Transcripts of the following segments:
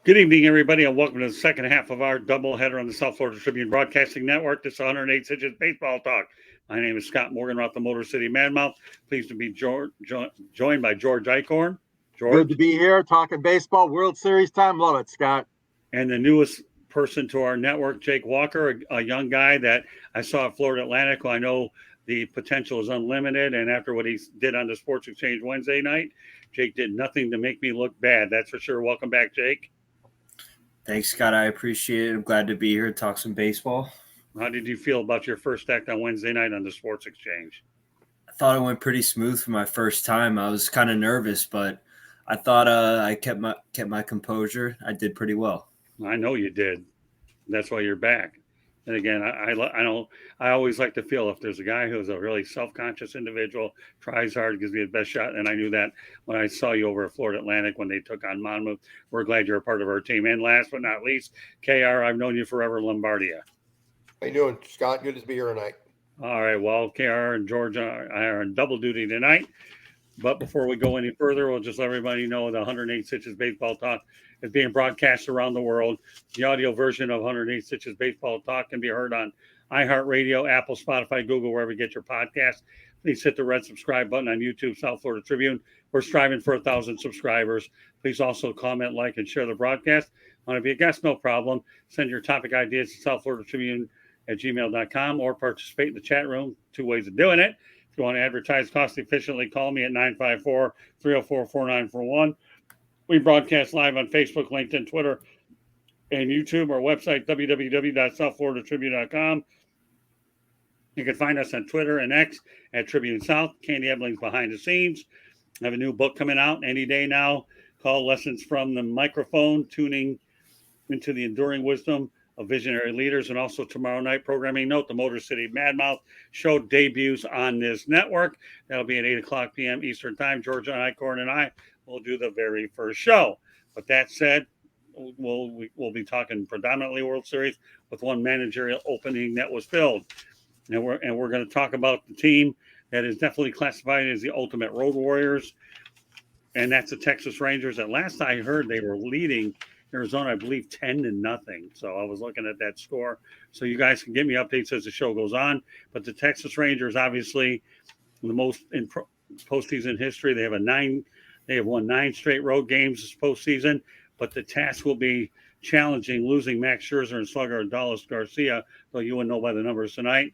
Good evening, everybody, and welcome to the second half of our doubleheader on the South Florida Tribune Broadcasting Network. This is 108 Inches Baseball Talk. My name is Scott Morgan, off the Motor City Madmouth. Pleased to be joined by George Eichhorn. George. Good to be here, talking baseball, World Series time. Love it, Scott. And the newest person to our network, Jake Walker, a young guy that I saw at Florida Atlantic, who I know the potential is unlimited. And after what he did on the Sports Exchange Wednesday night, Jake did nothing to make me look bad. That's for sure. Welcome back, Jake. Thanks, Scott. I appreciate it. I'm glad to be here to talk some baseball. How did you feel about your first act on Wednesday night on the Sports Exchange? I thought it went pretty smooth for my first time. I was kind of nervous, but I thought I kept my composure. I did pretty well. I know you did. That's why you're back. And again, I always like to feel if there's a guy who's a really self-conscious individual, tries hard, gives me the best shot. And I knew that when I saw you over at Florida Atlantic when they took on Monmouth. We're glad you're a part of our team. And last but not least, KR, I've known you forever, Lombardia. How you doing, Scott? Good to be here tonight. All right. Well, KR and George are on double duty tonight. But before we go any further, we'll just let everybody know the 108 Stitches Baseball Talk is being broadcast around the world. The audio version of 108 Stitches Baseball Talk can be heard on iHeartRadio, Apple, Spotify, Google, wherever you get your podcast. Please hit the red subscribe button on YouTube, South Florida Tribune. We're striving for 1,000 subscribers. Please also comment, like, and share the broadcast. Want to be a guest? No problem. Send your topic ideas to South Florida Tribune at gmail.com or participate in the chat room. 2 ways of doing it. If you want to advertise cost efficiently, call me at 954-304-4941. We broadcast live on Facebook, LinkedIn, Twitter, and YouTube. Our website, www.southfloridatribune.com. You can find us on Twitter and X at Tribune South. Candy Ebling's behind the scenes. I have a new book coming out any day now called Lessons from the Microphone, Tuning into the Enduring Wisdom of Visionary Leaders. And also tomorrow night, programming note, the Motor City Madmouth show debuts on this network. That'll be at 8 o'clock p.m. Eastern Time. George Eichhorn and I will do the very first show. But that said, we'll be talking predominantly World Series with one managerial opening that was filled. And we're going to talk about the team that is definitely classified as the ultimate road warriors. And that's the Texas Rangers. At last I heard, they were leading Arizona, I believe, 10-0. So I was looking at that score. So you guys can give me updates as the show goes on. But the Texas Rangers, obviously, the most in postseason history. They have won 9 straight road games this postseason. But the task will be challenging, losing Max Scherzer and slugger adolisgarcia, though you wouldn't know by the numbers tonight,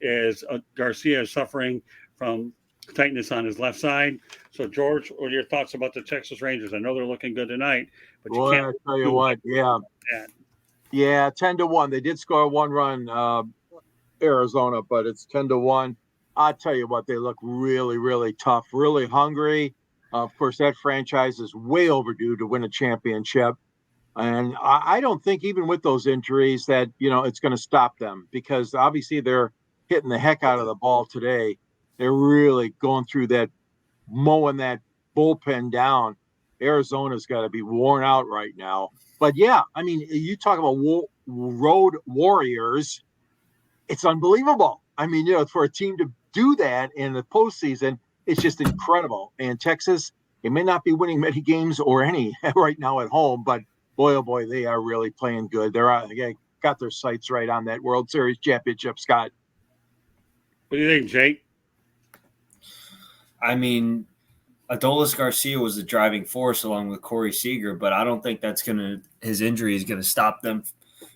as Garcia is suffering from tightness on his left side. So, George, what are your thoughts about the Texas Rangers? I know they're looking good tonight, but you can't. I tell you what, yeah, 10-1. They did score 1 run, Arizona, but it's 10-1. I tell you what, they look really, really tough, really hungry. Of course, that franchise is way overdue to win a championship. And I don't think even with those injuries that, it's going to stop them, because obviously they're hitting the heck out of the ball today. They're really going through that, mowing that bullpen down. Arizona's got to be worn out right now. But, yeah, I mean, you talk about road warriors. It's unbelievable. I mean, for a team to do that in the postseason, it's just incredible. And Texas, it may not be winning many games or any right now at home, but boy, oh boy, they are really playing good. They got their sights right on that World Series championship, Scott. What do you think, Jake? I mean, adolisgarcia was the driving force along with Corey-Seager, but I don't think his injury is going to stop them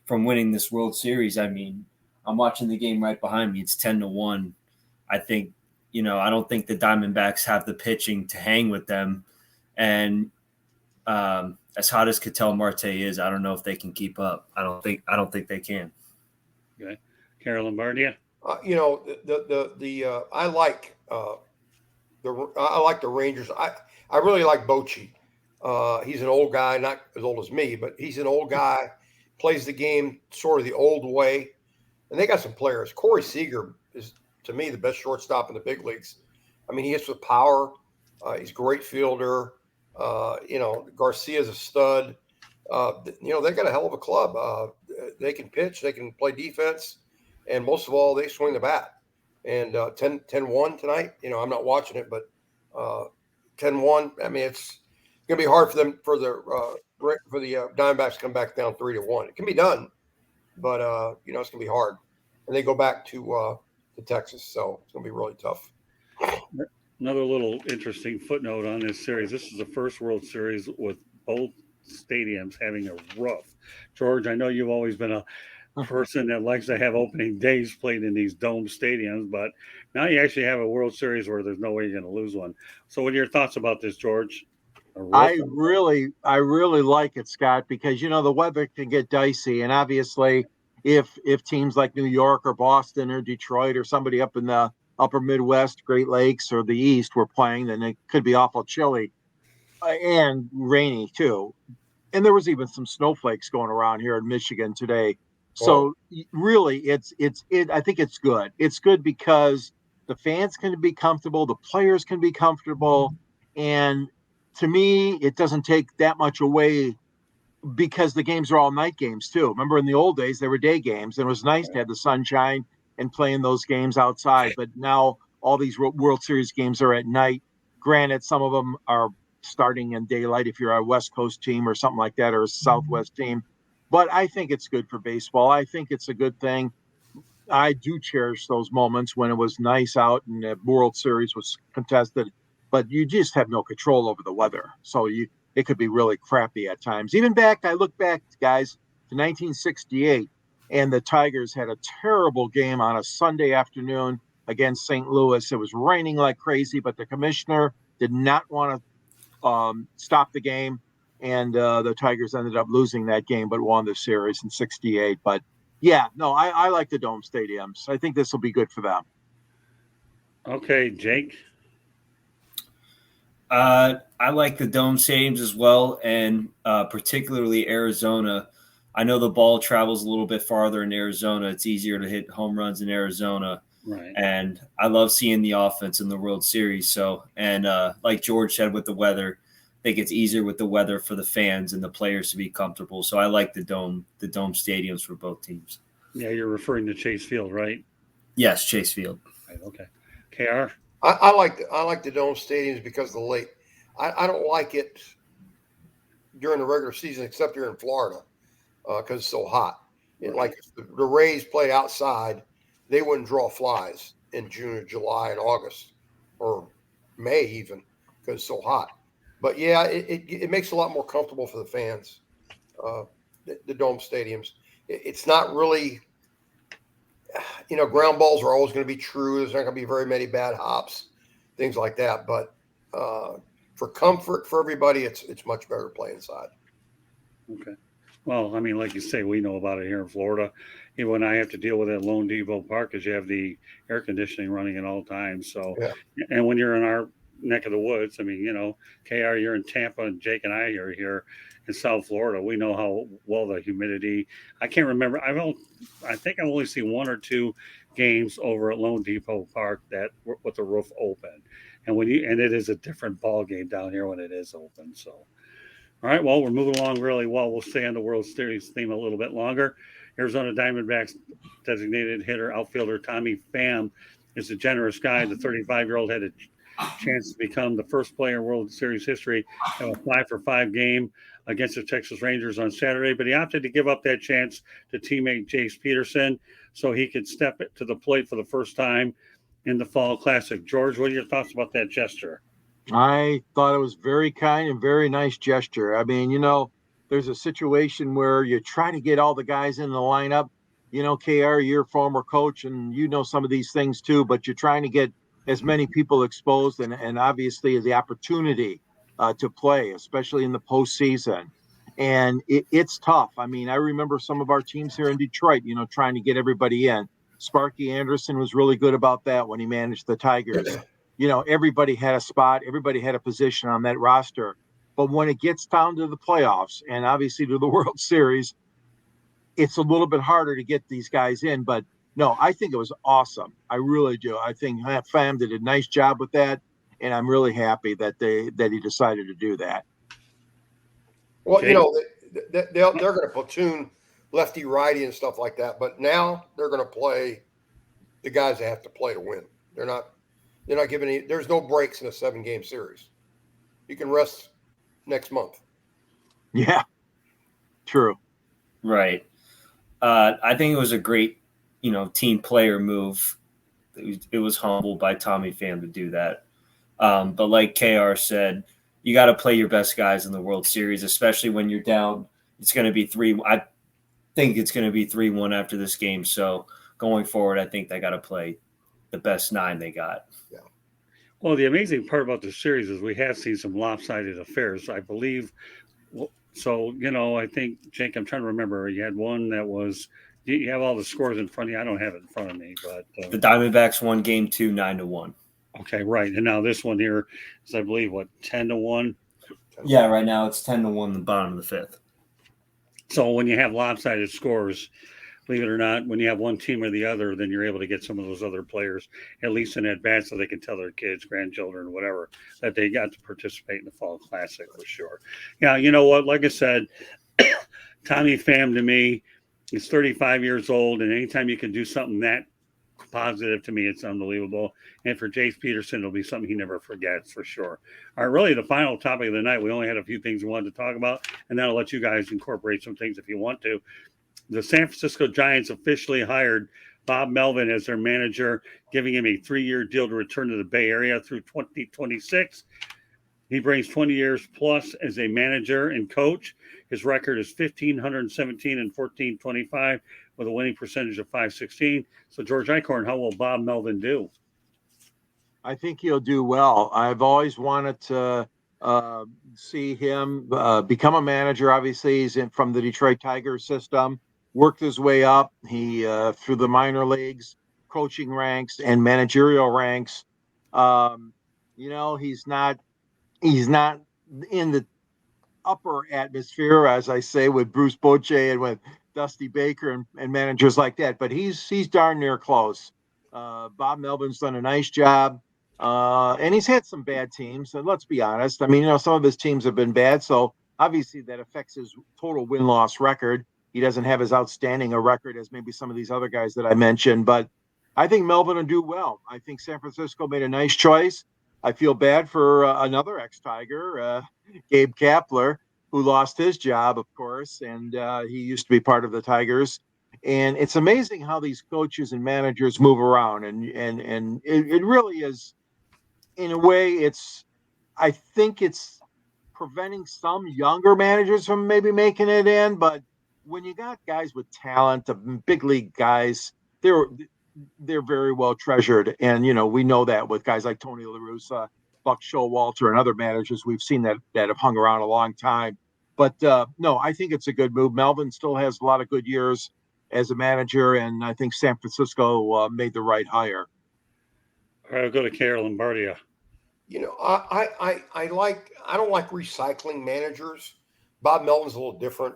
from winning this World Series. I mean, I'm watching the game right behind me. It's 10-1. I think, I don't think the Diamondbacks have the pitching to hang with them. And as hot as Ketel Marte is, I don't know if they can keep up. I don't think they can. Okay. Carolyn Bardia. I like the Rangers. I really like Bochy. He's an old guy, not as old as me, but he's an old guy, plays the game sort of the old way. And they got some players. Corey-Seager is, to me, the best shortstop in the big leagues. I mean, he hits with power. He's a great fielder. Garcia's a stud. They got a hell of a club. They can pitch. They can play defense. And most of all, they swing the bat. And 10-1 tonight, I'm not watching it, but 10-1, I mean, going to be hard for them for the Diamondbacks to come back down 3-1. It can be done, but it's going to be hard. And they go back to Texas, so it's going to be really tough. Another little interesting footnote on this series. This is the first World Series with both stadiums having a roof. George, I know you've always been a person that likes to have opening days played in these dome stadiums, but now you actually have a World Series where there's no way you're going to lose one. So what are your thoughts about this, George? I really like it, Scott, because the weather can get dicey, and obviously if teams like New York or Boston or Detroit or somebody up in the upper Midwest, Great Lakes, or the East were playing, then it could be awful chilly and rainy too. And there was even some snowflakes going around here in Michigan today. So really, I think it's good. It's good because the fans can be comfortable, the players can be comfortable, and to me, it doesn't take that much away because the games are all night games too. Remember, in the old days, they were day games, and it was nice to have the sunshine and playing those games outside. But now all these World Series games are at night. Granted, some of them are starting in daylight if you're a West Coast team or something like that, or a Southwest team. But I think it's good for baseball. I think it's a good thing. I do cherish those moments when it was nice out and the World Series was contested, but you just have no control over the weather. So it could be really crappy at times. I look back, guys, to 1968, and the Tigers had a terrible game on a Sunday afternoon against St. Louis. It was raining like crazy, but the commissioner did not want to stop the game, and the Tigers ended up losing that game, but won the series in 68. But yeah, no, I like the dome stadiums. I think this will be good for them. Okay, Jake. I like the dome stadiums as well, and particularly Arizona. I know the ball travels a little bit farther in Arizona. It's easier to hit home runs in Arizona. Right. And I love seeing the offense in the World Series. So, and like George said with the weather, I think it's easier with the weather for the fans and the players to be comfortable. So I like the dome stadiums for both teams. Yeah, you're referring to Chase Field, right? Yes, Chase Field. Right, okay. KR? I like the dome stadiums because of the late. I don't like it during the regular season except here in Florida because it's so hot. Like if the Rays played outside, they wouldn't draw flies in June or July and August or May even because it's so hot. But yeah, it makes it a lot more comfortable for the fans. The dome stadiums. It's not really. Ground balls are always going to be true. There's not going to be very many bad hops, things like that. But for comfort for everybody, it's much better to play inside. Okay. Well, I mean, like you say, we know about it here in Florida. Even when I have to deal with it at Lone Depot Park, because you have the air conditioning running at all times. So, and when you're in our neck of the woods, I mean, KR, you're in Tampa, and Jake and I are here in South Florida. We know how well the humidity. I can't remember. I think I've only seen one or two games over at Lone Depot Park that with the roof open, and it is a different ball game down here when it is open. So, all right, well, we're moving along really well. We'll stay on the World Series theme a little bit longer. Arizona Diamondbacks designated hitter outfielder Tommypham is a generous guy. The 35-year-old had a chance to become the first player in World Series history to have a 5-for-5 game against the Texas Rangers on Saturday, but he opted to give up that chance to teammate Jacepederson so he could step to the plate for the first time in the Fall Classic. George, what are your thoughts about that gesture? I thought it was very kind and very nice gesture. I mean, there's a situation where you try to get all the guys in the lineup. KR, you're a former coach and some of these things too, but you're trying to get as many people exposed and obviously the opportunity to play, especially in the postseason. And it's tough. I mean, I remember some of our teams here in Detroit, trying to get everybody in. Sparkeyanderson was really good about that when he managed the Tigers. Everybody had a spot, everybody had a position on that roster. But when it gets down to the playoffs and obviously to the World Series, it's a little bit harder to get these guys in. But no, I think it was awesome. I really do. I think Pham did a nice job with that, and I'm really happy that he decided to do that. Well, they're going to platoon lefty, righty, and stuff like that. But now they're going to play the guys that have to play to win. They're not giving any. There's no breaks in a 7-game series. You can rest next month. Yeah, true. Right. I think it was a great, team player move. It was humble by tommypham to do that. But like KR said, you got to play your best guys in the World Series, especially when you're down. It's going to be 3. I think it's going to be 3-1 after this game. So going forward, I think they got to play the best 9 they got. Yeah. Well, the amazing part about the series is we have seen some lopsided affairs, I believe. So, I think, Jake, I'm trying to remember. You had one that was, you have all the scores in front of you. I don't have it in front of me, but. The Diamondbacks won game 2, 9-1. Okay, right. And now this one here is, I believe, 10-1? Yeah, right now it's 10-1 in the bottom of the 5th. So when you have lopsided scores, believe it or not, when you have one team or the other, then you're able to get some of those other players, at least in at-bat, so they can tell their kids, grandchildren, whatever, that they got to participate in the Fall Classic for sure. Yeah, you know what? Like I said, tommypham to me is 35 years old, and anytime you can do something that positive, to me, it's unbelievable. And for jacepederson, it'll be something he never forgets for sure. All right, really the final topic of the night. We only had a few things we wanted to talk about, and then I'll let you guys incorporate some things if you want to. The San Francisco Giants officially hired bobmelvin as their manager, giving him a 3-year deal to return to the Bay Area through 2026. He brings 20 years plus as a manager and coach. His record is 1,517 and 1,425 with a winning percentage of .516. So, George Eichhorn, how will bobmelvin do? I think he'll do well. I've always wanted to see him become a manager. Obviously, he's from the Detroit Tigers system, worked his way up. He through the minor leagues, coaching ranks, and managerial ranks. He's not in the upper atmosphere, as I say, with brucebochy and with Dusty Baker and managers like that, but he's darn near close. Bobmelvin's done a nice job, and he's had some bad teams. And let's be honest, I mean, some of his teams have been bad, so obviously that affects his total win-loss record. He doesn't have as outstanding a record as maybe some of these other guys that I mentioned, but I think Melvin will do well. I think San Francisco made a nice choice. I feel bad for another ex-Tiger, Gabekapler, who lost his job, of course, and he used to be part of the Tigers. And it's amazing how these coaches and managers move around, and it really is, in a way, I think it's preventing some younger managers from maybe making it in. But when you got guys with talent, the big league guys, they're very well treasured. And, we know that with guys like tonylarussa, buckshowalter, and other managers we've seen that have hung around a long time. But no, I think it's a good move. Melvin still has a lot of good years as a manager, and I think San Francisco made the right hire. All right, I'll go to Carolyn Bardia. I don't like recycling managers. Bobmelvin's a little different.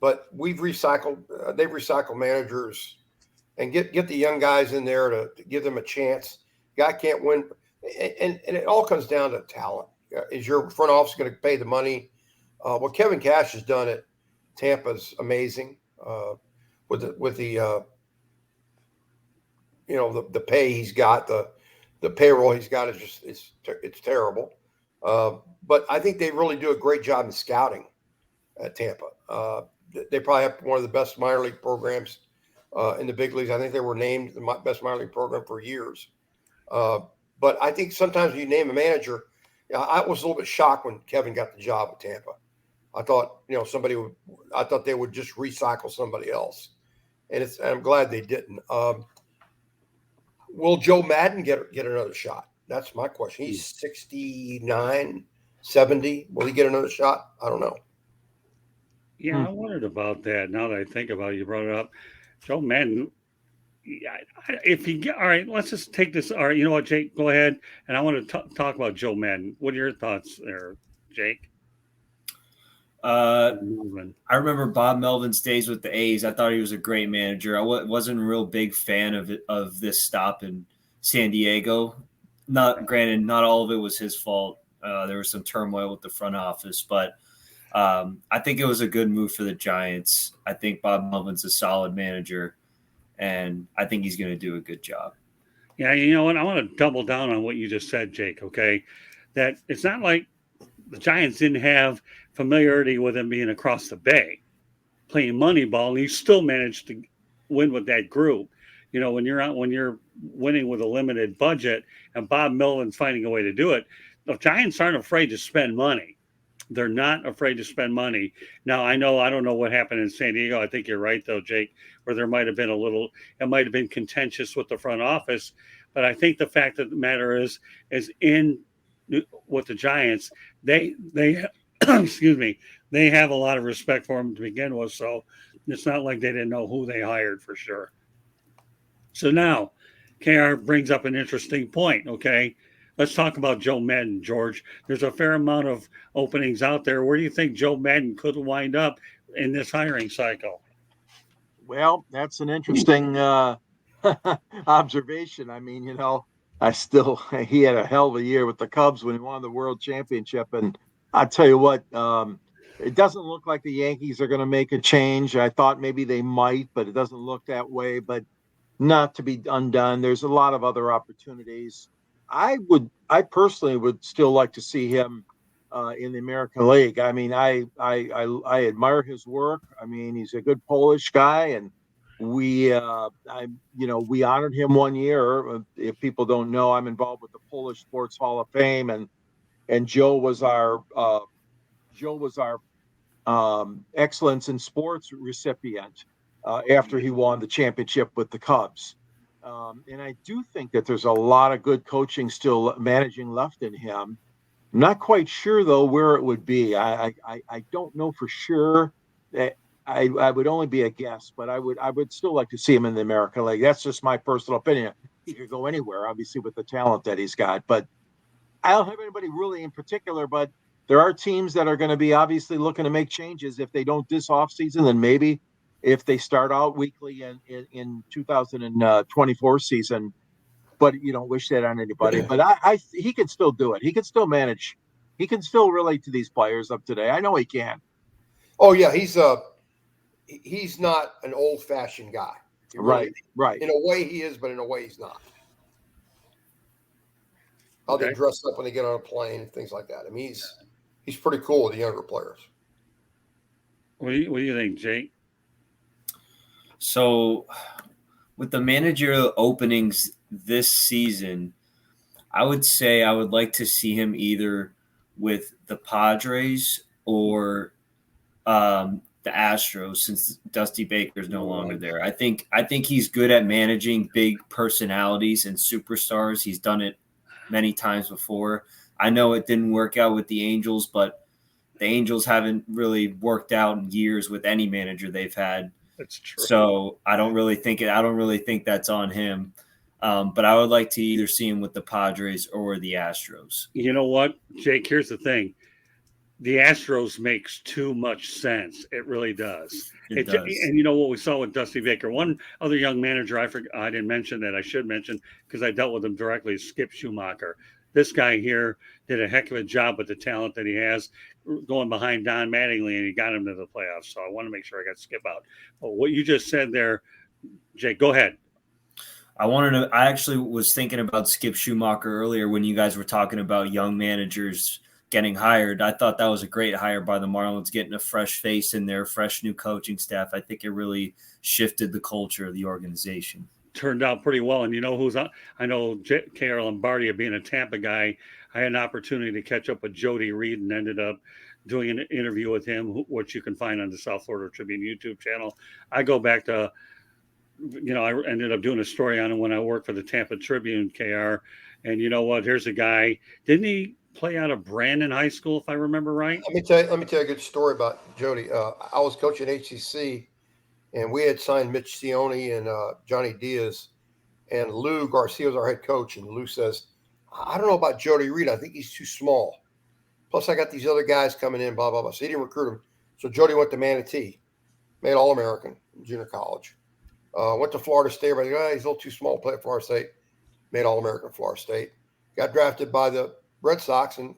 But they've recycled managers and get the young guys in there to give them a chance. Guy can't win. And it all comes down to talent. Is your front office going to pay the money? What Kevin Cash has done at Tampa is amazing. With the pay he's got, the payroll he's got is it's terrible. But I think they really do a great job in scouting at Tampa. They probably have one of the best minor league programs in the big leagues. I think they were named the best minor league program for years. But I think sometimes when you name a manager, I was a little bit shocked when Kevin got the job at Tampa. I thought, I thought they would just recycle somebody else. And I'm glad they didn't. Will Joe Maddon get another shot? That's my question. He's 69, 70. Will he get another shot? I don't know. Yeah, I wondered about that. Now that I think about it, you brought it up. Joe Maddon, all right, let's just take this. All right, you know what, Jake, go ahead. And I want to talk about Joe Maddon. What are your thoughts there, Jake? I remember bobmelvin's days with the A's. I thought he was a great manager. I wasn't a real big fan of this stop in San Diego. Not all of it was his fault. There was some turmoil with the front office, but I think it was a good move for the Giants. I think bobmelvin's a solid manager, and I think he's going to do a good job. Yeah, you know what? I want to double down on what you just said, Jake, okay? That it's not like the Giants didn't have familiarity with him being across the bay, playing Moneyball, and he still managed to win with that group. You know, when you're winning with a limited budget, and Bob Melvin's finding a way to do it, the Giants aren't afraid to spend money. They're not afraid to spend money. Now, I don't know what happened in San Diego. I think you're right, though, Jake, where there might have been it might have been contentious with the front office. But I think the fact of the matter is in with the Giants, they excuse me, they have a lot of respect for him to begin with. So it's not like they didn't know who they hired for sure. So now, KR brings up an interesting point, okay? Let's talk about Joe Madden, George. There's a fair amount of openings out there. Where do you think Joe Madden could wind up in this hiring cycle? Well, that's an interesting observation. I mean, he had a hell of a year with the Cubs when he won the World Championship. And I'll tell you what, it doesn't look like the Yankees are going to make a change. I thought maybe they might, but it doesn't look that way. But not to be undone. There's a lot of other opportunities. I personally would still like to see him in the American League. I mean, I admire his work. I mean, he's a good Polish guy, and we honored him one year. If people don't know, I'm involved with the Polish Sports Hall of Fame, and Joe was our Excellence in Sports recipient after he won the championship with the Cubs. And I do think that there's a lot of good coaching still managing left in him. I'm not quite sure, though, where it would be. I don't know for sure. I would only be a guess, but I would still like to see him in the American League. That's just my personal opinion. He could go anywhere, obviously, with the talent that he's got. But I don't have anybody really in particular, but there are teams that are going to be obviously looking to make changes. If they don't this offseason, then maybe if they start out weekly in 2024 season, but you don't wish that on anybody. But he can still do it. He can still manage. He can still relate to these players up today. I know he can. Oh yeah, he's not an old-fashioned guy. Right. In a way he is, but in a way he's not. How they dress up when they get on a plane, things like that. I mean, he's pretty cool with the younger players. What do you think, Jake? So, with the managerial openings this season, I would say I would like to see him either with the Padres or the Astros, since Dusty Baker's no longer there. I think he's good at managing big personalities and superstars. He's done it many times before. I know it didn't work out with the Angels, but the Angels haven't really worked out in years with any manager they've had. That's true. So I don't really think that's on him. But I would like to either see him with the Padres or the Astros. You know what, Jake? Here's the thing. The Astros makes too much sense. It really does. It does. And you know what we saw with Dusty Baker? One other young manager I didn't mention that I should mention because I dealt with him directly is Skipschumaker. This guy here did a heck of a job with the talent that he has going behind Don Mattingly, and he got him to the playoffs. So I want to make sure I got Skip out. But what you just said there, Jake, go ahead. I actually was thinking about Skip Schumaker earlier when you guys were talking about young managers getting hired. I thought that was a great hire by the Marlins, getting a fresh face in there, fresh new coaching staff. I think it really shifted the culture of the organization. Turned out pretty well. And you know who's on? I know K.R. Lombardi, being a Tampa guy, I had an opportunity to catch up with Jodyreed and ended up doing an interview with him, which you can find on the South Florida Tribune YouTube channel. I go back to, I ended up doing a story on him when I worked for the Tampa Tribune, KR. And you know what? Here's a guy. Didn't he play out of Brandon High School, if I remember right? Let me tell you a good story about Jody. I was coaching HCC, and we had signed Mitch Sione and Johnny Diaz, and Lou Garcia was our head coach. And Lou says, I don't know about Jody Reed. I think he's too small. Plus, I got these other guys coming in, blah, blah, blah. So he didn't recruit him. So Jody went to Manatee, made All-American in junior college. Went to Florida State. He's a little too small to play at Florida State. Made All-American at Florida State. Got drafted by the Red Sox, and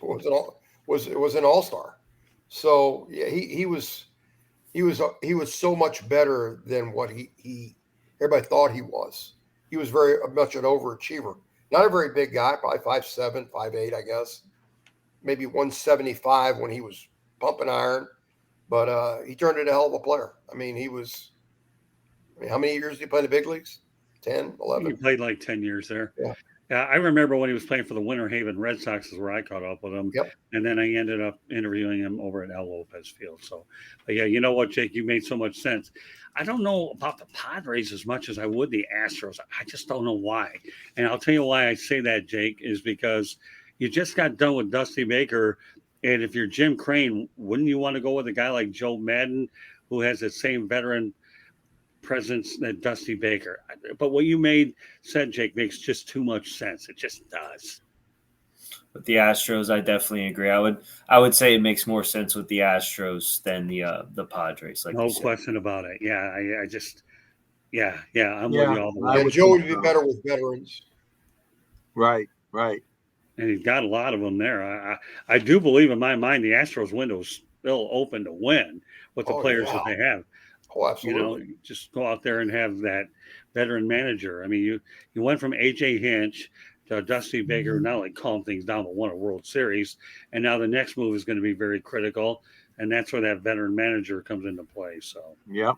was an all-star. So yeah, he was so much better than what he everybody thought he was. He was very much an overachiever. Not a very big guy, probably 5'7", 5'8", I guess. maybe 175 when he was pumping iron, but he turned into a hell of a player. I mean, how many years did he play in the big leagues? 10, 11? He played like 10 years there. Yeah. I remember when he was playing for the Winter Haven Red Sox is where I caught up with him. Yep. And then I ended up interviewing him over at El Lopez Field. So, but yeah, you know what, Jake? You made so much sense. I don't know about the Padres as much as I would the Astros. I just don't know why. And I'll tell you why I say that, Jake, is because you just got done with Dusty Baker. And if you're Jim Crane, wouldn't you want to go with a guy like Joe Madden, who has the same veteran presence that Dusty Baker? But what you said, Jake, makes just too much sense. It just does. With the Astros, I definitely agree. I would say it makes more sense with the Astros than the Padres. Like no question about it. Yeah, I'm with you all the way. And Joe would be better with veterans. Right, right. And he's got a lot of them there. I do believe in my mind the Astros window is still open to win with the players that they have. Oh, absolutely. You know, just go out there and have that veteran manager. I mean, you went from A.J. Hinch to Dusty Baker, not only calm things down, but won a World Series. And now the next move is going to be very critical. And that's where that veteran manager comes into play. So, yep.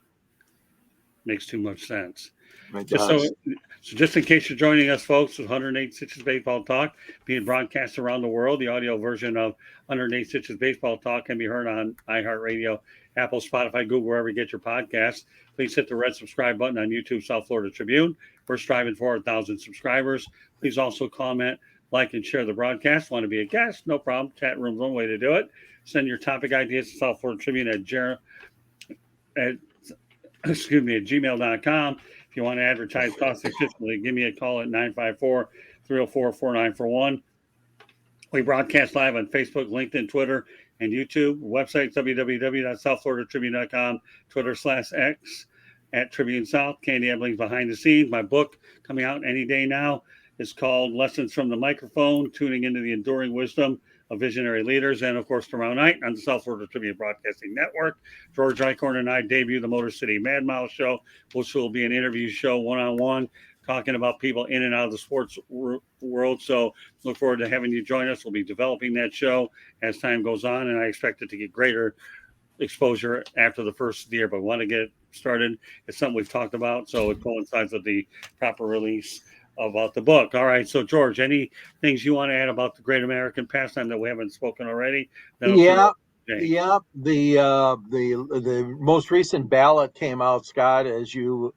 Makes too much sense. So just in case you're joining us, folks, with 108 Stitches Baseball Talk being broadcast around the world, the audio version of 108 Stitches Baseball Talk can be heard on iHeartRadio, Apple, Spotify, Google, wherever you get your podcasts. Please hit the red subscribe button on YouTube, South Florida Tribune. We're striving for 1,000 subscribers. Please also comment, like, and share the broadcast. Want to be a guest? No problem. Chat room's one way to do it. Send your topic ideas to South Florida Tribune at gmail.com. If you want to advertise cost efficiently, give me a call at 954-304-4941. We broadcast live on Facebook, LinkedIn, Twitter, and YouTube. Website www.southfloridatribune.com, Twitter/X at Tribune South. Candy Ebling's Behind the Scenes. My book coming out any day now is called Lessons from the Microphone, Tuning into the Enduring Wisdom of Visionary Leaders. And, of course, tomorrow night on the South Florida Tribune Broadcasting Network, George Eichhorn and I debut the Motor City Mad Mouse Show, which will be an interview show one-on-one, talking about people in and out of the sports world. So look forward to having you join us. We'll be developing that show as time goes on, and I expect it to get greater exposure after the first of the year, but we want to get it started. It's something we've talked about, so it coincides with the proper release about the book. All right, so George, any things you want to add about the Great American Pastime that we haven't spoken already? The most recent ballot came out, Scott, as you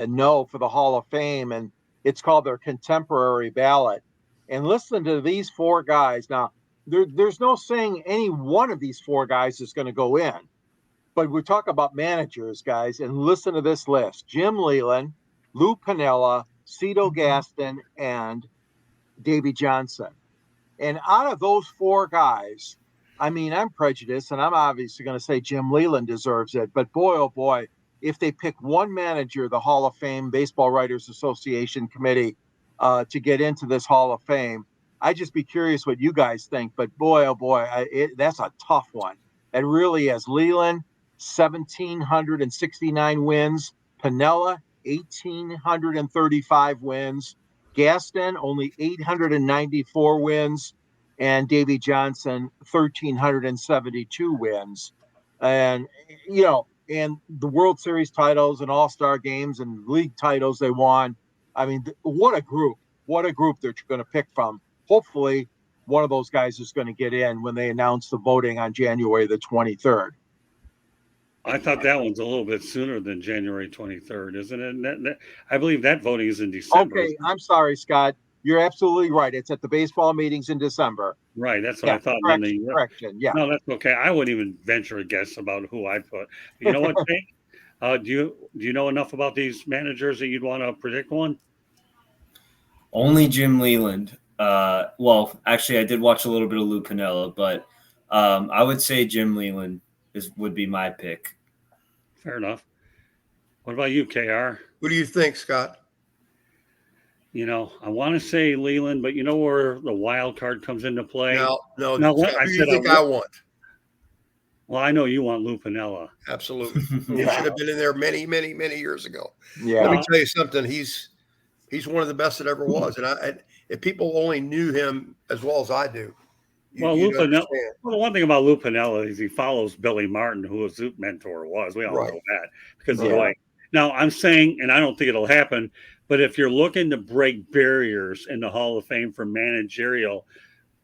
know, for the Hall of Fame, and it's called their contemporary ballot. And listen to these four guys. Now, there's no saying any one of these four guys is going to go in, but we talk about managers, guys, and listen to this list: Jim Leyland, Lou Piniella, Cito Gaston, and Davey Johnson. And out of those four guys, I mean, I'm prejudiced, and I'm obviously going to say Jim Leyland deserves it. But boy, oh boy, if they pick one manager, the Hall of Fame Baseball Writers Association Committee, to get into this Hall of Fame, I'd just be curious what you guys think. But boy, oh boy, that's a tough one. It really is. Leyland, 1,769 wins. Piniella, 1,835 wins. Gaston, only 894 wins. And Davey Johnson, 1,372 wins. And, you know, and the World Series titles and All-Star games and league titles they won. I mean, what a group that you're going to pick from. Hopefully, one of those guys is going to get in when they announce the voting on January the 23rd. I thought that one's a little bit sooner than January 23rd, isn't it? I believe that voting is in December. Okay, I'm sorry, Scott. You're absolutely right. It's at the baseball meetings in December. Right, that's what I thought. Correction, yeah. No, that's okay. I wouldn't even venture a guess about who I put. You know what, Jake? Do you know enough about these managers that you'd want to predict one? Only Jim Leyland. Well, actually, I did watch a little bit of Lou Piniella, but I would say Jim Leyland would be my pick. Fair enough. What about you, KR? Who do you think, Scott? You know, I want to say Leyland, but you know where the wild card comes into play? No. What who do you think I want? Well, I know you want Lou Piniella. Absolutely. He should have been in there many, many, many years ago. Yeah. Let me tell you something. He's one of the best that ever was. And if people only knew him as well as I do, Well, you'd Lupinella. understand. Well, the one thing about Lupinella is he follows Billy Martin, who his mentor was. We all Right. know that because of the Yeah. way. Now, I'm saying, and I don't think it'll happen, but if you're looking to break barriers in the Hall of Fame for managerial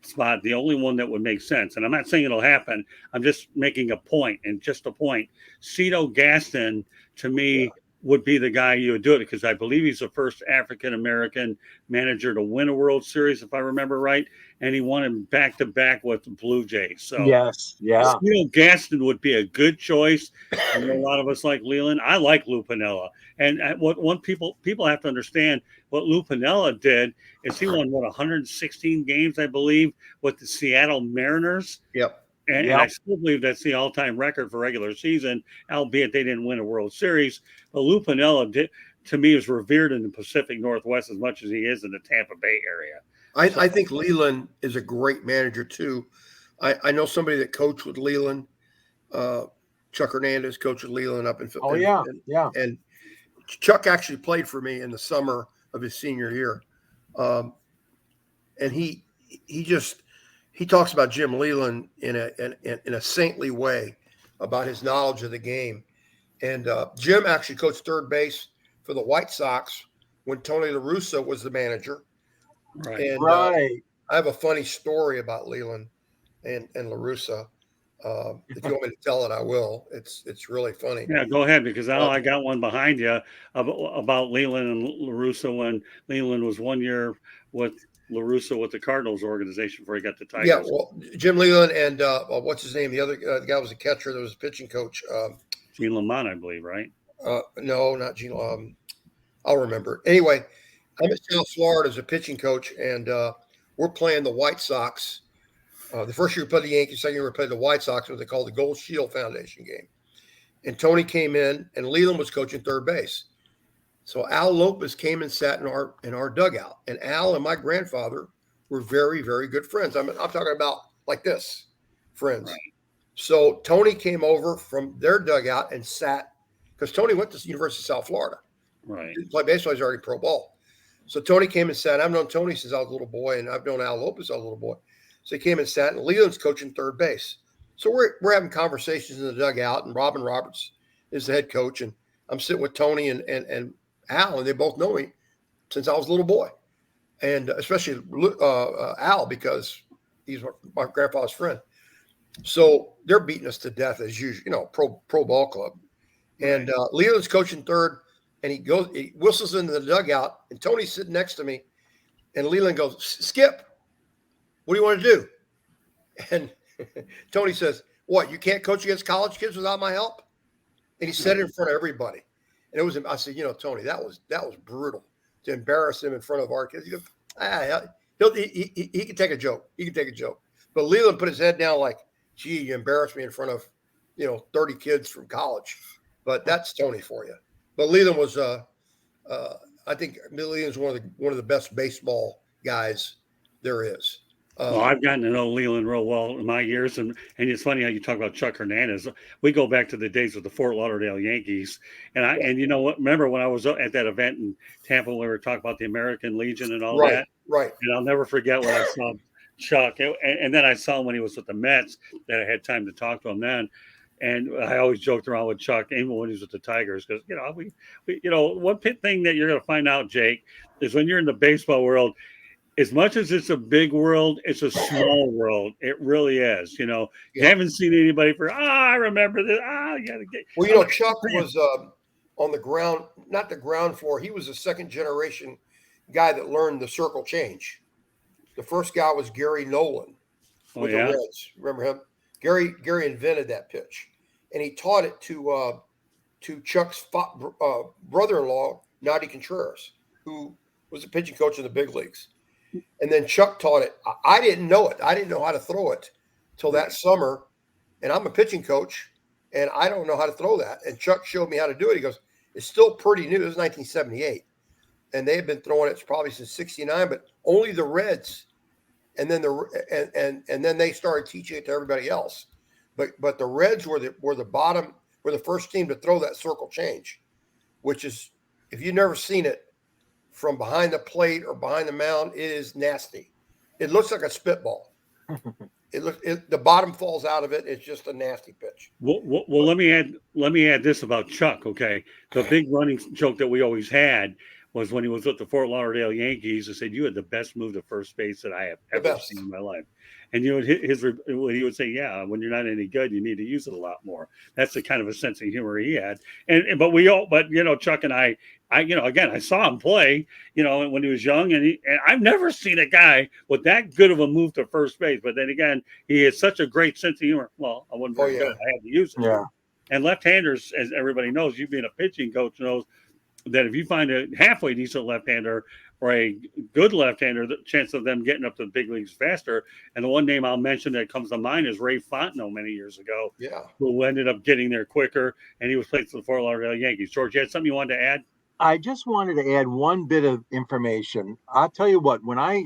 spot, the only one that would make sense, and I'm not saying it'll happen, I'm just making a point, and just a point. Cito Gaston, to me, would be the guy you would do it because I believe he's the first African American manager to win a World Series, if I remember right, and he won it back to back with the Blue Jays. So Yes. Yeah. Cito Gaston would be a good choice. I know a lot of us like Leland. I like Lupinella, and what people have to understand what Lupinella did is he won 116 games, I believe, with the Seattle Mariners. Yep. And Yep. I still believe that's the all-time record for regular season, albeit they didn't win a World Series. But Lupinella, to me, is revered in the Pacific Northwest as much as he is in the Tampa Bay area. I think Leland is a great manager too. I know somebody that coached with Leland. Chuck Hernandez coached with Leland up in. Oh, yeah. Yeah. And Chuck actually played for me in the summer of his senior year, and he talks about Jim Leland in a saintly way about his knowledge of the game. And Jim actually coached third base for the White Sox when Tony LaRussa was the manager. Right. And Right. I have a funny story about Leland and LaRussa. If you want me to tell it, I will. It's really funny. Yeah, go ahead, because now I got one behind you about Leland and LaRussa when Leland was 1 year with LaRussa with the Cardinals organization before he got the Tigers. Yeah, well, Jim Leland and what's his name? The other the guy was a catcher. That was a pitching coach. Gene Lamont, I believe, right? No, not Gene. I'll remember. Anyway, I'm in South Florida as a pitching coach, and we're playing the White Sox. The first year we played the Yankees, second year we played the White Sox, what they call the Gold Shield Foundation game. And Tony came in, and Leland was coaching third base. So Al Lopez came and sat in our dugout. And Al and my grandfather were very, very good friends. I'm talking about like this, friends. Right. So Tony came over from their dugout and sat, because Tony went to the University of South Florida. Right. Didn't play baseball, he's already pro ball. So Tony came and sat. I've known Tony since I was a little boy, and I've known Al Lopez since I was a little boy. So he came and sat, and Leland's coaching third base. So we're having conversations in the dugout, and Robin Roberts is the head coach, and I'm sitting with Tony and Al, and they both know me since I was a little boy, and especially Al, because he's my grandfather's friend. So they're beating us to death as usual, pro ball club. And Leland's coaching third, and he whistles into the dugout, and Tony's sitting next to me, and Leland goes, "Skip, what do you want to do?" And Tony says, "What, you can't coach against college kids without my help?" And he said it in front of everybody. And it was, I said, Tony, that was brutal to embarrass him in front of our kids. He goes, he can take a joke. He can take a joke. But Leland put his head down like, "Gee, you embarrassed me in front of, 30 kids from college." But that's Tony for you. But Leland was, I think Leland's one of the best baseball guys there is. Well, I've gotten to know Leland real well in my years, and it's funny how you talk about Chuck Hernandez. We go back to the days of the Fort Lauderdale Yankees, and you know what? Remember when I was at that event in Tampa when we were talking about the American Legion and all that? Right. And I'll never forget when I saw Chuck, and then I saw him when he was with the Mets. That I had time to talk to him then. And I always joked around with Chuck, even when he was with the Tigers, because we one thing that you're going to find out, Jake, is when you're in the baseball world. As much as it's a big world, it's a small world. It really is. You haven't seen anybody for, I remember this. You got to get. Well, Chuck was on the ground, not the ground floor. He was a second generation guy that learned the circle change. The first guy was Gary Nolan with the Reds. Remember him? Gary invented that pitch, and he taught it to Chuck's brother-in-law, Nadi Contreras, who was a pitching coach in the big leagues. And then Chuck taught it. I didn't know it. I didn't know how to throw it till that summer. And I'm a pitching coach, and I don't know how to throw that. And Chuck showed me how to do it. He goes, "It's still pretty new." It was 1978. And they had been throwing it probably since 69, but only the Reds. And then and then they started teaching it to everybody else. But the Reds were the first team to throw that circle change, which is, if you've never seen it, from behind the plate or behind the mound, it is nasty. It looks like a spitball. the bottom falls out of it. It's just a nasty pitch. Well, let me add this about Chuck. Okay, the big running joke that we always had was when he was with the Fort Lauderdale Yankees. He said, "You had the best move to first base that I have ever seen in my life." And what he would say, "Yeah, when you're not any good, you need to use it a lot more." That's the kind of a sense of humor he had. But Chuck and I again, I saw him play, when he was young, and I've never seen a guy with that good of a move to first base. But then again, he has such a great sense of humor. Well, I wasn't very good. I had to use it. Yeah. And left-handers, as everybody knows, you being a pitching coach knows that if you find a halfway decent left-hander or a good left-hander, the chance of them getting up to the big leagues faster. And the one name I'll mention that comes to mind is Ray Fontenot many years ago, who ended up getting there quicker, and he was playing for the Fort Lauderdale Yankees. George, you had something you wanted to add? I just wanted to add one bit of information. I'll tell you what, when I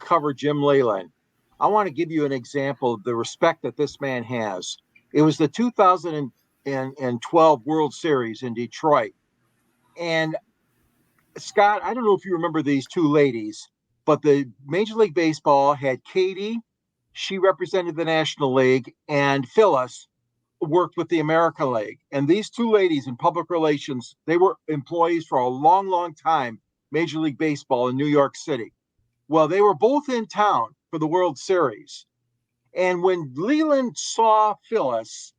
cover Jim Leyland, I want to give you an example of the respect that this man has. It was the 2012 World Series in Detroit. And Scott, I don't know if you remember these two ladies, but the Major League Baseball had Katie, she represented the National League, and Phyllis worked with the American League. And these two ladies in public relations, they were employees for a long, long time, Major League Baseball in New York City. Well, they were both in town for the World Series. And when Leland saw Phyllis,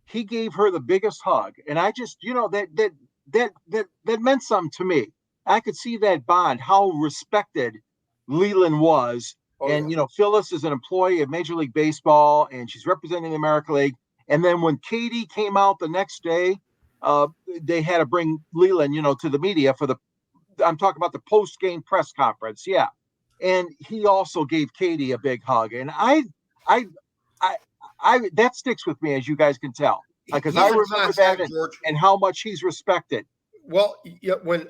he gave her the biggest hug. And I just, that meant something to me. I could see that bond, how respected Leland was. Phyllis is an employee of Major League Baseball, and she's representing the American League. And then when Katie came out the next day, they had to bring Leland, to the media I'm talking about the post-game press conference. Yeah. And he also gave Katie a big hug. And I that sticks with me, as you guys can tell, because I remember that and how much he's respected. Well, when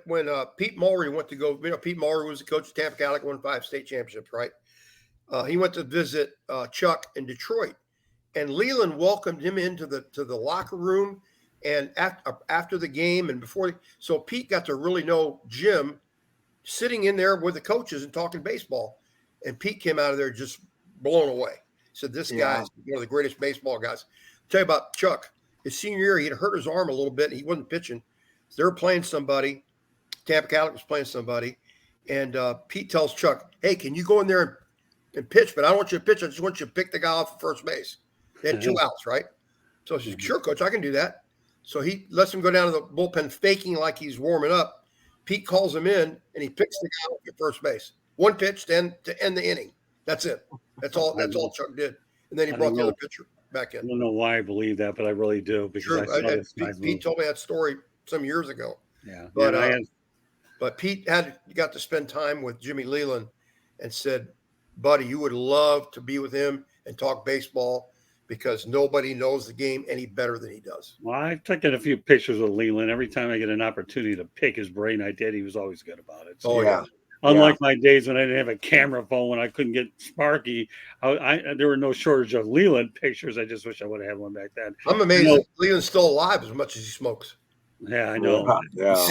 Pete Mulry went to go, Pete Mulry was the coach of Tampa Catholic, won 5 state championships, right? He went to visit Chuck in Detroit, and Leland welcomed him into the locker room, and after the game and so Pete got to really know Jim, sitting in there with the coaches and talking baseball, and Pete came out of there just blown away. Said this guy is one of the greatest baseball guys. I'll tell you about Chuck. His senior year, he had hurt his arm a little bit. He wasn't pitching. So they were playing somebody. Tampa Catholic was playing somebody. And Pete tells Chuck, "Hey, can you go in there and pitch? But I don't want you to pitch. I just want you to pick the guy off at first base." They had 2 outs, right? So he says, "Sure, coach, I can do that." So he lets him go down to the bullpen faking like he's warming up. Pete calls him in, and he picks the guy off at first base. 1 pitch to end the inning. That's it. That's all Chuck did. And then he brought the other pitcher back in. I don't know why I believe that, but I really do. Because Pete told me that story some years ago. Yeah. But Pete got to spend time with Jimmy Leland and said, "Buddy, you would love to be with him and talk baseball because nobody knows the game any better than he does." Well, I've taken a few pictures of Leland. Every time I get an opportunity to pick his brain, I did. He was always good about it. So, unlike my days when I didn't have a camera phone, when I couldn't get Sparky, there were no shortage of Leland pictures. I just wish I would have had one back then. I'm amazed that Leland's still alive as much as he smokes. Yeah, I know. Yeah.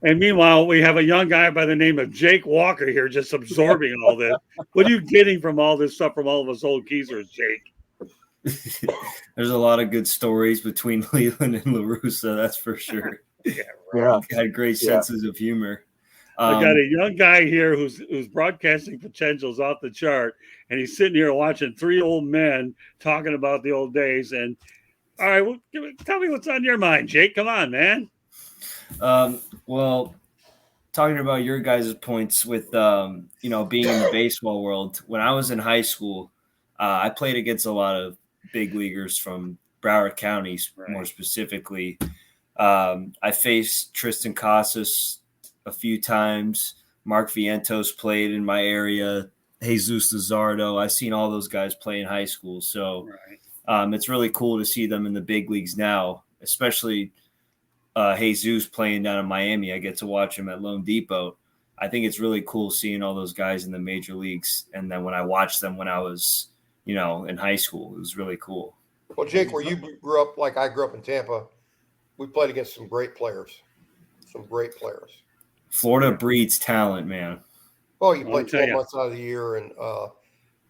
And meanwhile, we have a young guy by the name of Jake Walker here just absorbing all this. What are you getting from all this stuff from all of us old geezers, Jake? There's a lot of good stories between Leland and LaRussa, that's for sure. Had great senses of humor. I got a young guy here whose broadcasting potential is off the chart, and he's sitting here watching 3 old men talking about the old days. And all right, well, tell me what's on your mind, Jake. Come on, man. Well, talking about your guys' points with being in the baseball world. When I was in high school, I played against a lot of big leaguers from Broward County, more specifically. I faced Tristan Casas a few times. Mark Vientos played in my area. Jesus Luzardo. I've seen all those guys play in high school. So it's really cool to see them in the big leagues now, especially Jesus playing down in Miami. I get to watch him at Lone Depot. I think it's really cool seeing all those guys in the major leagues. And then when I watched them when I was, in high school, it was really cool. Well, Jake, where you grew up, like I grew up in Tampa, we played against some great players. Florida breeds talent, man. Well, you play 12 months out of the year, and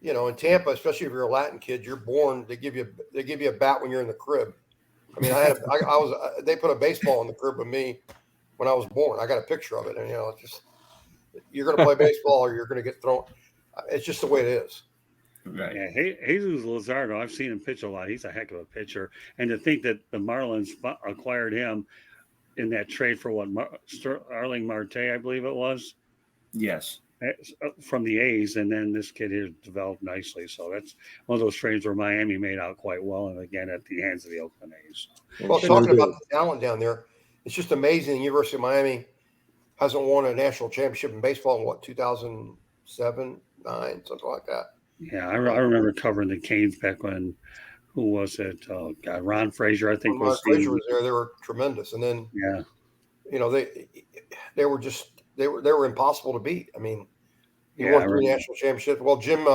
you know, in Tampa, especially if you're a Latin kid, you're born. They give you a bat when you're in the crib. I mean, they put a baseball in the crib with me when I was born. I got a picture of it, and you know, it's just you're going to play baseball or you're going to get thrown. It's just the way it is. Right. Yeah, Jesus Luzardo, I've seen him pitch a lot. He's a heck of a pitcher. And to think that the Marlins acquired him in that trade for what, Starling Marte, I believe it was. Yes. From the A's, and then this kid here developed nicely. So that's one of those trades where Miami made out quite well, and again at the hands of the Oakland A's. Well, talking about the talent down there, it's just amazing. The University of Miami hasn't won a national championship in baseball in 2007, 9, something like that. Yeah, I remember covering the Canes back when. Who was it? Oh God, Ron Frazier, I think. When Ron Frazier was there. They were tremendous, and then you know they were impossible to beat. I mean, he won 3 national championships. Well, Jim,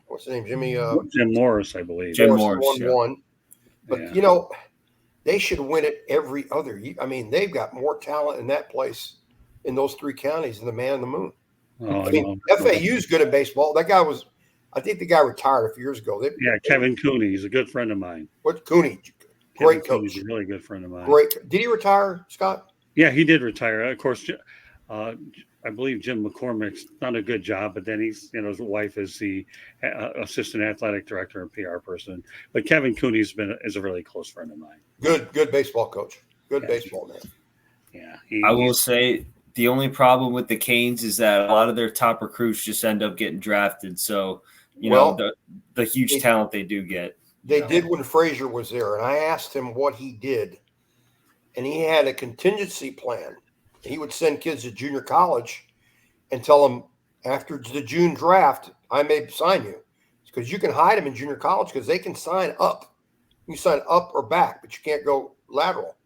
what's his name? Jim Morris, I believe. Jim Morris won one, but you know they should win it every other year. I mean, they've got more talent in that place in those 3 counties than the man on the moon. Oh, I mean, FAU's good at baseball. That guy was. I think the guy retired a few years ago. Kevin Cooney. He's a good friend of mine. What Cooney? Great coach. He's a really good friend of mine. Great. Did he retire, Scott? Yeah, he did retire. Of course, I believe Jim McCormick's done a good job, but then his wife is the assistant athletic director and PR person. But Kevin Cooney is a really close friend of mine. Good baseball coach. Good baseball man. Yeah. I will say the only problem with the Canes is that a lot of their top recruits just end up getting drafted. So, you know, the huge talent they do get. They did when Frazier was there, and I asked him what he did, and he had a contingency plan. He would send kids to junior college and tell them, after the June draft, I may sign you. Because you can hide them in junior college because they can sign up. You sign up or back, but you can't go lateral.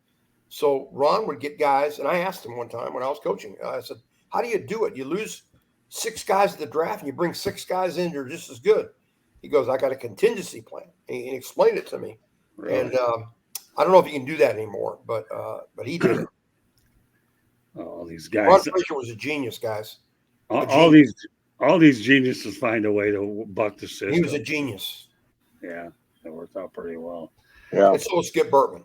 So Ron would get guys, and I asked him one time when I was coaching, I said, how do you do it? You lose 6 guys at the draft, and you bring 6 guys in, you're just as good. He goes, I got a contingency plan. And he explained it to me. Really? And I don't know if he can do that anymore, but he did it. All these guys. Ron Frazier was a genius, guys. All these geniuses find a way to buck the system. He was a genius. Yeah, that worked out pretty well. Yeah. And so was Skip Burtman.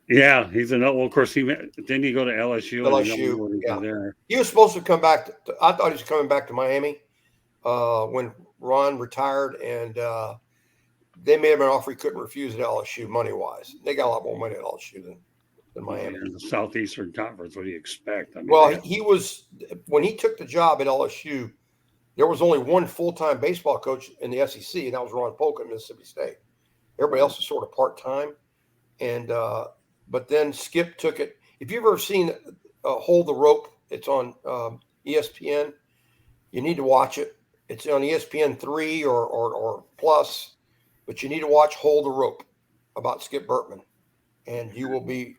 Yeah, he's well, of course, didn't he go to LSU? Yeah. There. He was supposed to come back. I thought he was coming back to Miami when Ron retired, and they made him an offer he couldn't refuse at LSU money-wise. They got a lot more money at LSU than Miami. In the Southeastern Conference, what do you expect? I mean, he was when he took the job at LSU, there was only one full-time baseball coach in the SEC, and that was Ron Polk at Mississippi State. Everybody else was sort of part-time, and but then Skip took it. If you've ever seen Hold the Rope, it's on ESPN. You need to watch it. It's on ESPN 3 or Plus, but you need to watch Hold the Rope about Skip Burtman, and you will be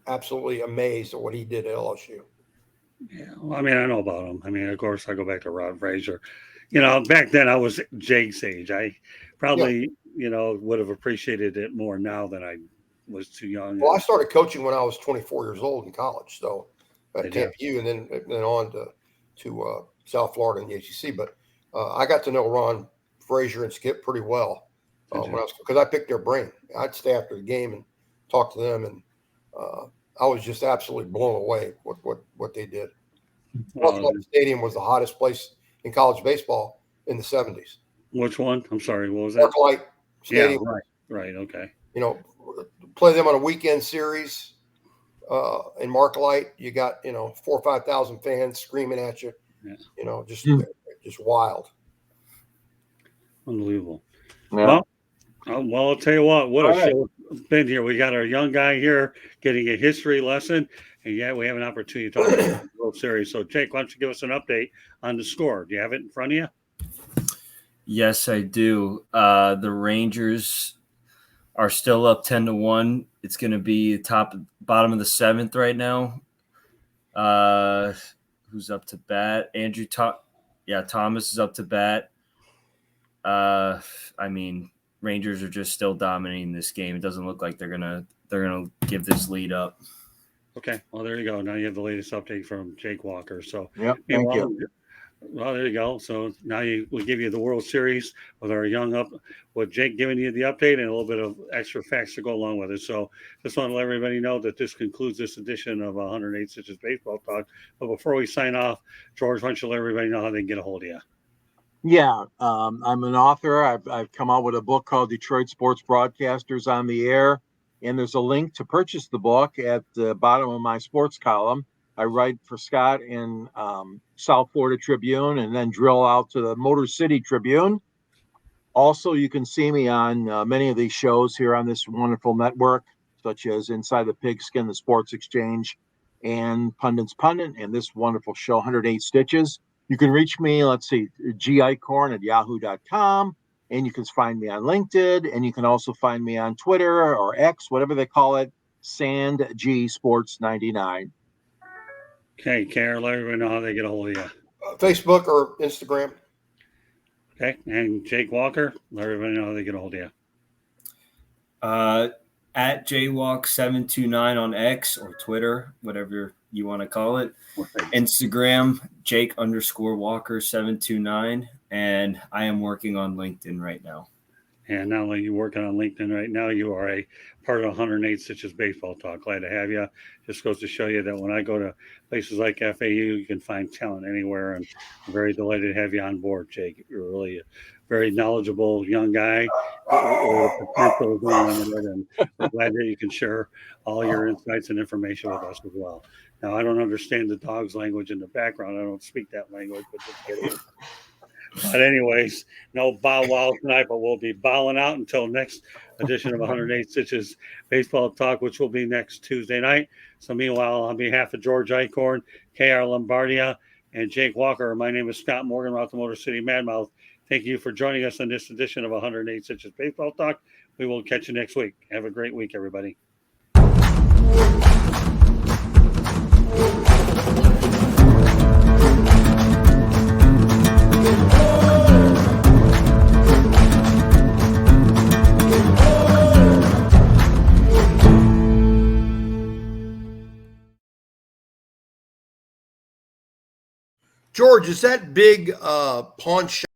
absolutely amazed at what he did at LSU. Yeah, well, I mean, I know about him. I mean, of course, I go back to Ron Frazier. You know, back then I was Jake's age. I probably, would have appreciated it more now than I was too young. Well, I started coaching when I was 24 years old in college, so at Camp U, and then on to South Florida in the ACC. But I got to know Ron Frazier and Skip pretty well because I picked their brain. I'd stay after the game and talk to them, and I was just absolutely blown away with what they did. Marklight Stadium was the hottest place in college baseball in the 70s. Which one? I'm sorry. What was that? Marklight Stadium. Yeah, right. Okay. Play them on a weekend series in Marklight. You got 4,000 or 5,000 fans screaming at you. Yeah. Just wild. Unbelievable. Yeah. Well, I'll tell you what a show it's been here. We got our young guy here getting a history lesson, and we have an opportunity to talk about the World Series. So, Jake, why don't you give us an update on the score? Do you have it in front of you? Yes, I do. The Rangers are still up 10-1. It's going to be bottom of the 7th right now. Who's up to bat? Thomas is up to bat. I mean, Rangers are just still dominating this game. It doesn't look like they're gonna give this lead up. Okay, well there you go. Now you have the latest update from Jake Walker. So thank you. Well, there you go. So now we give you the World Series with our young up, with Jake giving you the update and a little bit of extra facts to go along with it. So just want to let everybody know that this concludes this edition of 108 Stitches Baseball Talk. But before we sign off, George, why don't you let everybody know how they can get a hold of you? Yeah, I'm an author. I've come out with a book called Detroit Sports Broadcasters on the Air, and there's a link to purchase the book at the bottom of my sports column. I write for Scott in South Florida Tribune, and then drill out to the Motor City Tribune. Also, you can see me on many of these shows here on this wonderful network, such as Inside the Pigskin, the Sports Exchange, and Pundit's Pundit, and this wonderful show, 108 Stitches. You can reach me, let's see, gicorn@yahoo.com, and you can find me on LinkedIn, and you can also find me on Twitter or X, whatever they call it, SandGSports99. Okay, Karen, let everybody know how they get a hold of you. Facebook or Instagram. Okay, and Jake Walker, let everybody know how they get a hold of you. At JWalk729 on X or Twitter, whatever you want to call it. Instagram, Jake_Walker729. And I am working on LinkedIn right now. And not only are you working on LinkedIn right now, you are a part of 108 Stitches Baseball Talk. Glad to have you. Just goes to show you that when I go to places like FAU, you can find talent anywhere. And I'm very delighted to have you on board, Jake. You're really a very knowledgeable young guy. The potential is unlimited, and we're glad that you can share all your insights and information with us as well. Now, I don't understand the dog's language in the background. I don't speak that language, but just kidding. But anyways, no bow wow tonight, but we'll be bowing out until next edition of 108 Stitches Baseball Talk, which will be next Tuesday night. So meanwhile, on behalf of George Eichhorn, KR Lombardia, and Jake Walker, my name is Scott Morgan, Route the Motor City Madmouth. Thank you for joining us on this edition of 108 Stitches Baseball Talk. We will catch you next week. Have a great week, everybody. George, is that big pawn shop